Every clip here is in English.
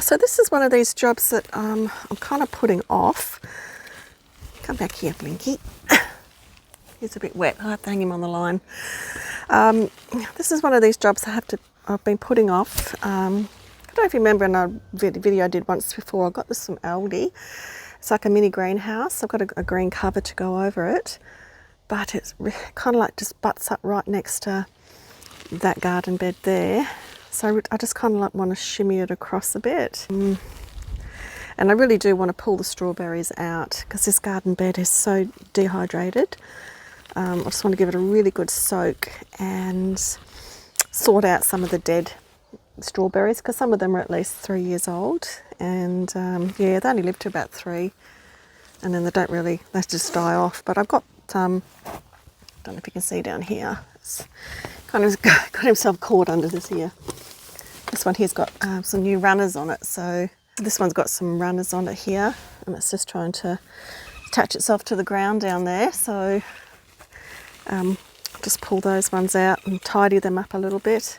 So this is one of these jobs that I'm kind of putting off. Come back here, Blinky. He's a bit wet. I'll have to hang him on the line. This is one of these jobs I've been putting off. I don't know if you remember in a video I did once before, I got this from Aldi. It's like a mini greenhouse. I've got a green cover to go over it, but it's kind of like just butts up right next to that garden bed there. So I just kind of like want to shimmy it across a bit. And I really do want to pull the strawberries out because this garden bed is so dehydrated. I just want to give it a really good soak and sort out some of the dead strawberries because some of them are at least 3 years old, and yeah, they only live to about 3, and then they just die off. But I've got don't know if you can see down here, it's kind of got himself caught under this here. This one here's got some new runners on it, so this one's got some runners on it here, and it's just trying to attach itself to the ground down there. So just pull those ones out and tidy them up a little bit.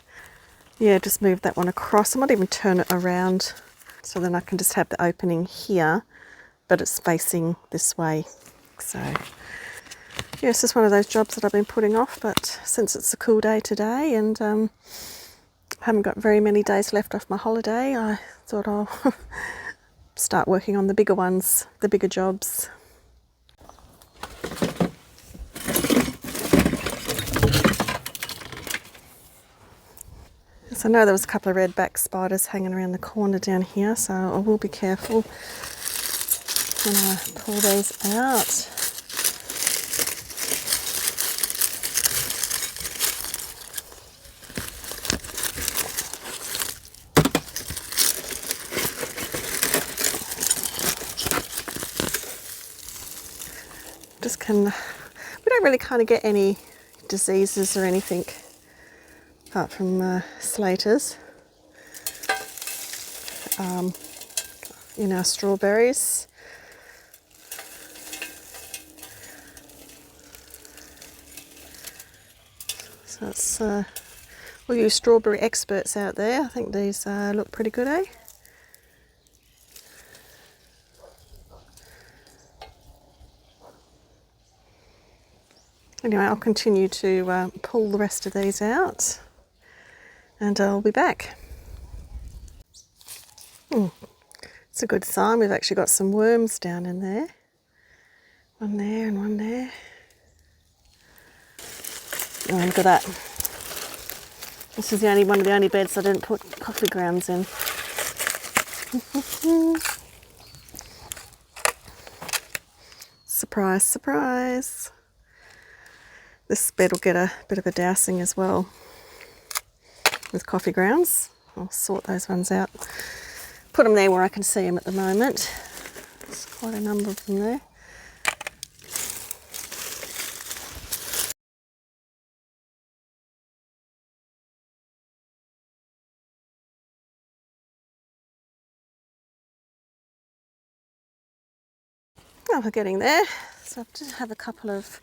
Yeah, just move that one across. I might even turn it around so then I can just have the opening here, but it's facing this way. So yeah, it's just one of those jobs that I've been putting off, but since it's a cool day today and I haven't got very many days left off my holiday, I thought I'll start working on the bigger ones, the bigger jobs. So I know there was a couple of redback spiders hanging around the corner down here, so I will be careful when I pull these out. We don't really kind of get any diseases or anything apart from slaters in our strawberries. So it's all you strawberry experts out there, I think these look pretty good, eh? Anyway, I'll continue to pull the rest of these out and I'll be back. It's a good sign. We've actually got some worms down in there. One there and one there. Oh, look at that. This is one of the only beds I didn't put coffee grounds in. Surprise, surprise. This bed will get a bit of a dousing as well with coffee grounds. I'll sort those ones out. Put them there where I can see them at the moment. There's quite a number of them there. Oh, we're getting there. So I just have a couple of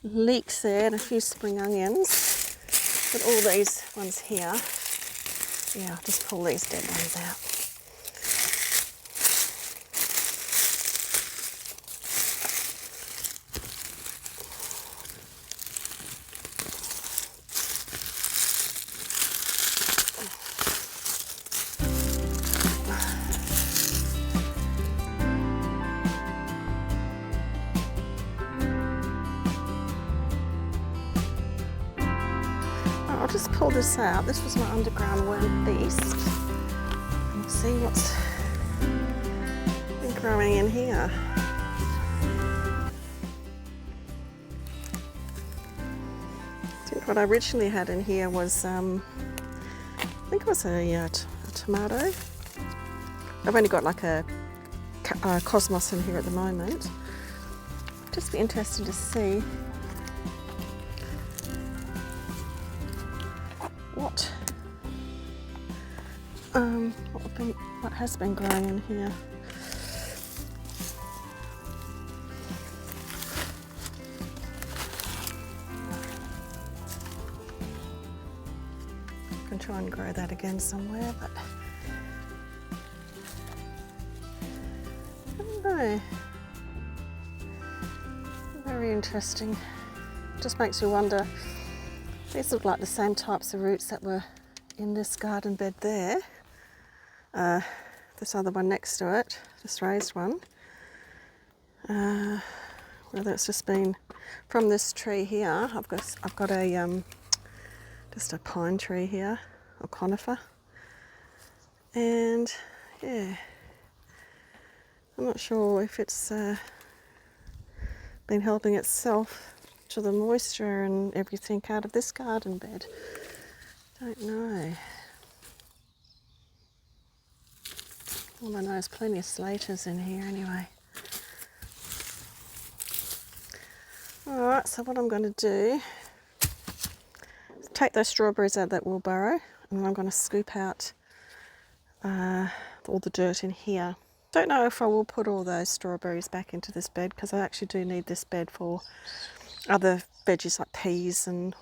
leeks there and a few spring onions. But all these ones here, yeah, I'll just pull these dead ones out. I'll just pull this out. This was my underground worm beast. And we'll see what's been growing in here. I think what I originally had in here was, I think it was a tomato. I've only got like a cosmos in here at the moment. Just be interested to see what has been growing in here. I can try and grow that again somewhere, but know. Very interesting. Just makes you wonder. These look like the same types of roots that were in this garden bed there. This other one next to it, this raised one. Whether it's just been from this tree here. I've got a just a pine tree here, a conifer, and yeah, I'm not sure if it's been helping itself to the moisture and everything out of this garden bed. Don't know. All I know is plenty of slaters in here anyway. Alright, so what I'm going to do is take those strawberries out of that wheelbarrow, and then I'm going to scoop out all the dirt in here. Don't know if I will put all those strawberries back into this bed, because I actually do need this bed for other veggies like peas and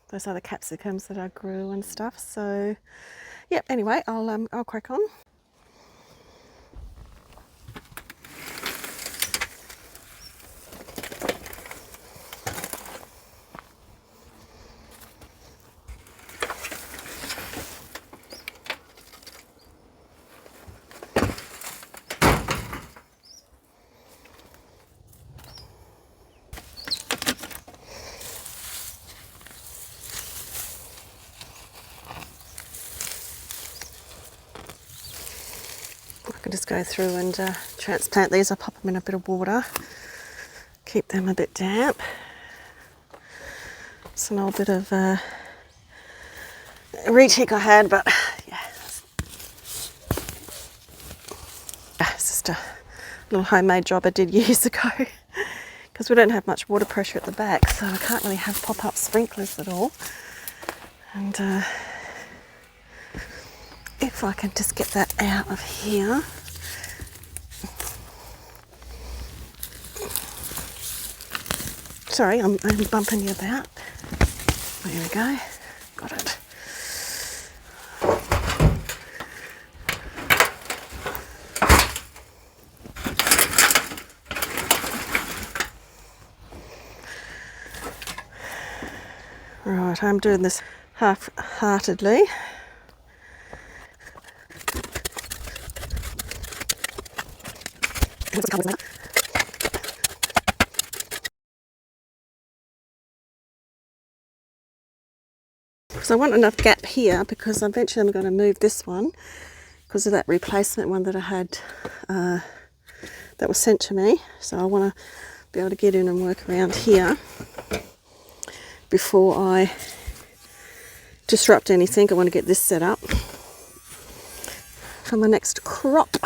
those other capsicums that I grew and stuff. So yeah, anyway, I'll crack on. I can just go through and transplant these. I pop them in a bit of water, keep them a bit damp. It's an old bit of retic I had, but yeah, it's just a little homemade job I did years ago, because we don't have much water pressure at the back, so I can't really have pop-up sprinklers at all. And if I can just get that out of here. Sorry, I'm bumping you about. There we go, got it. Right, I'm doing this half-heartedly. So I want enough gap here, because eventually I'm going to move this one because of that replacement one that I had that was sent to me. So I want to be able to get in and work around here before I disrupt anything. I want to get this set up for my next crop.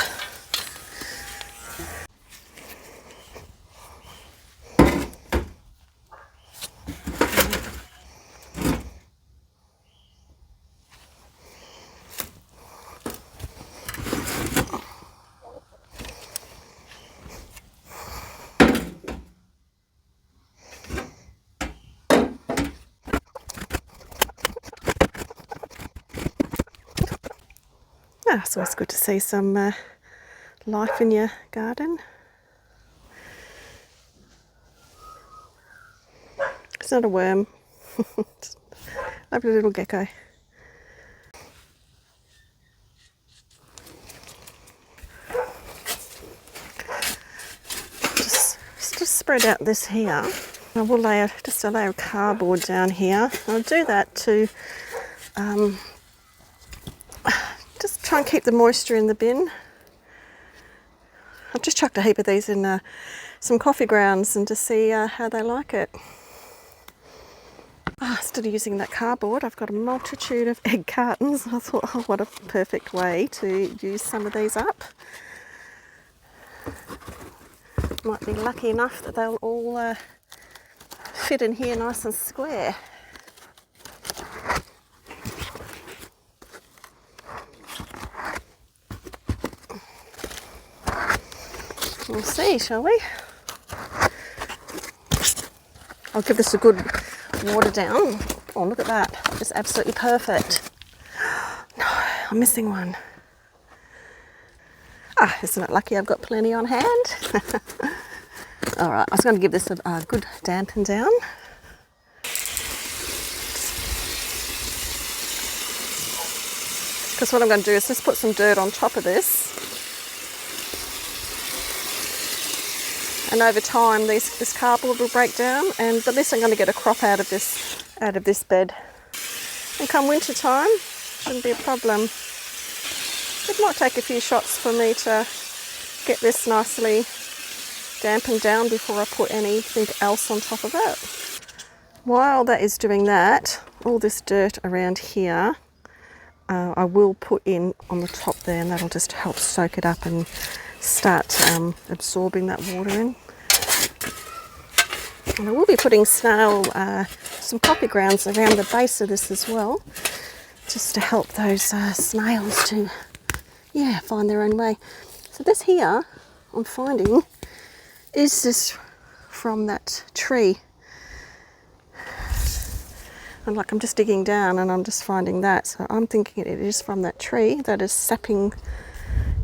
It's always good to see some life in your garden. It's not a worm. It's a lovely little gecko. Just spread out this here. I will lay just a layer of cardboard down here. I'll do that to just try and keep the moisture in the bin. I've just chucked a heap of these in some coffee grounds and to see how they like it. Instead of using that cardboard, I've got a multitude of egg cartons. I thought, oh, what a perfect way to use some of these up. Might be lucky enough that they'll all fit in here nice and square. We'll see, shall we? I'll give this a good water down. Oh, look at that. It's absolutely perfect. No, I'm missing one. Ah, isn't it lucky I've got plenty on hand? All right, I was going to give this a good dampen down. Because what I'm going to do is just put some dirt on top of this. And over time, this cardboard will break down, and at least I'm going to get a crop out of this bed. And come winter time, shouldn't be a problem. It might take a few shots for me to get this nicely dampened down before I put anything else on top of it. While that is doing that, all this dirt around here, I will put in on the top there, and that'll just help soak it up and start absorbing that water in. And I will be putting some coffee grounds around the base of this as well, just to help those snails to, find their own way. So this here, I'm finding, is this from that tree. And like I'm just digging down and I'm just finding that. So I'm thinking it is from that tree that is sapping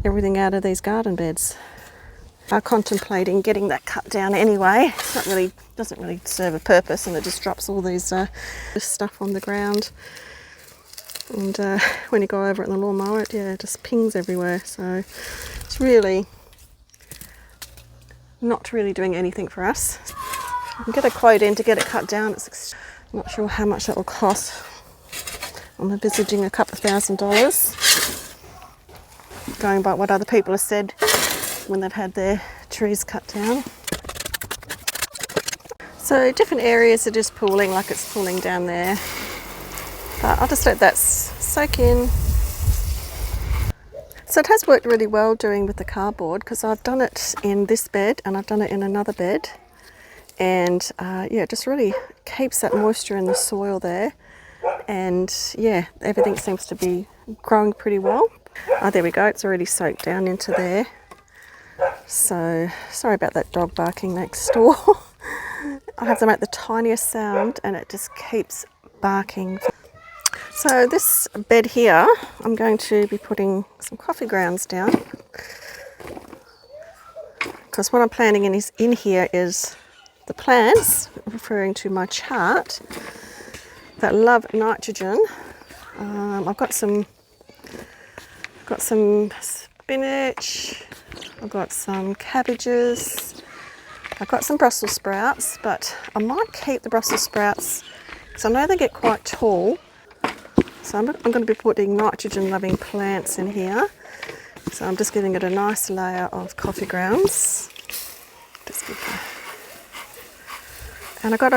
everything out of these garden beds. I'm contemplating getting that cut down anyway. It doesn't really serve a purpose, and it just drops all these this stuff on the ground. And when you go over it in the lawnmower, it just pings everywhere. So it's really not really doing anything for us. I can get a quote in to get it cut down. I'm not sure how much that will cost. I'm envisaging a couple of $1,000, going by what other people have said when they've had their trees cut down. So different areas are just pooling, like it's pooling down there. But I'll just let that soak in. So it has worked really well doing with the cardboard, because I've done it in this bed and I've done it in another bed. And it just really keeps that moisture in the soil there. And everything seems to be growing pretty well. Oh, there we go, it's already soaked down into there. So, sorry about that dog barking next door. I have to make the tiniest sound and it just keeps barking. So this bed here, I'm going to be putting some coffee grounds down. Because what I'm planning in here is the plants, referring to my chart, that love nitrogen. I've got some spinach, I've got some cabbages, I've got some Brussels sprouts, but I might keep the Brussels sprouts because I know they get quite tall. So I'm going to be putting nitrogen loving plants in here. So I'm just giving it a nice layer of coffee grounds. And I got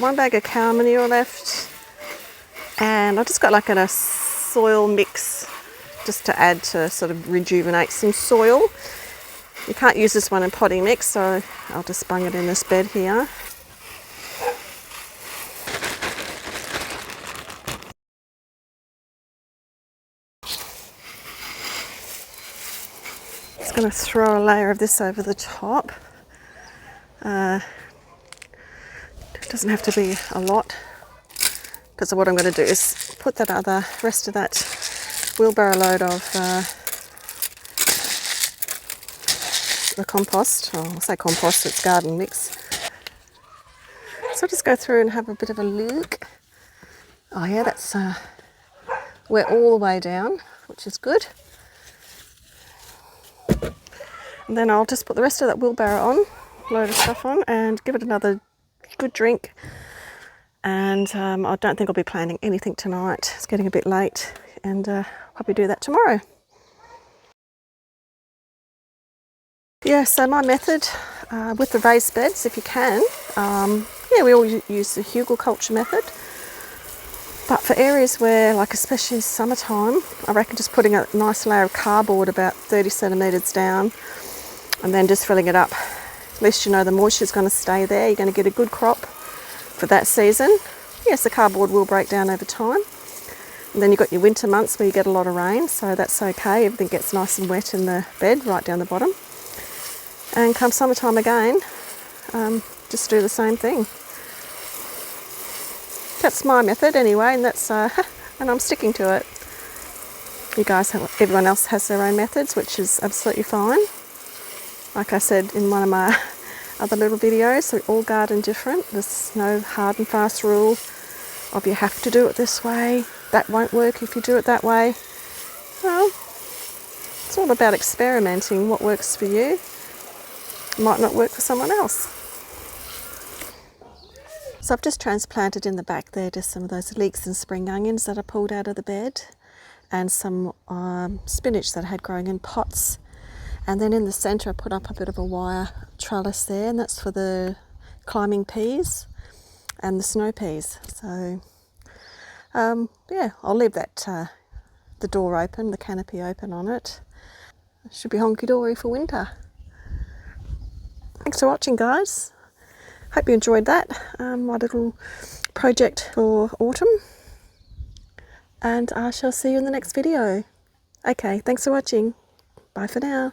one bag of cow manure left, and I just got like a soil mix just to add to sort of rejuvenate some soil. You can't use this one in potting mix, so I'll just bung it in this bed here. Just going to throw a layer of this over the top. It doesn't have to be a lot, because what I'm going to do is put that rest of that wheelbarrow load of the compost, I'll say compost, it's garden mix. So I'll just go through and have a bit of a look. Oh yeah, that's wet all the way down, which is good. And then I'll just put the rest of that wheelbarrow on, load of stuff on, and give it another good drink. And I don't think I'll be planting anything tonight. It's getting a bit late, and probably do that tomorrow. Yeah, so my method with the raised beds, if you can, we all use the hugelkultur method. But for areas where, like especially summertime, I reckon just putting a nice layer of cardboard about 30 centimetres down and then just filling it up. At least you know the moisture is going to stay there. You're going to get a good crop for that season. Yes, the cardboard will break down over time. And then you've got your winter months where you get a lot of rain, so that's okay. Everything gets nice and wet in the bed, right down the bottom. And come summertime again, just do the same thing. That's my method anyway, and that's and I'm sticking to it. Everyone else has their own methods, which is absolutely fine. Like I said in one of my other little videos, we all garden different. There's no hard and fast rule of you have to do it this way. That won't work if you do it that way. Well, it's all about experimenting. What works for you might not work for someone else. So I've just transplanted in the back there just some of those leeks and spring onions that I pulled out of the bed, and some spinach that I had growing in pots. And then in the centre I put up a bit of a wire trellis there, and that's for the climbing peas and the snow peas. So yeah, I'll leave that the door open, the canopy open on it. It should be honky-dory for winter. Thanks for watching, guys. Hope you enjoyed that, my little project for autumn. And I shall see you in the next video. Okay, thanks for watching. Bye for now.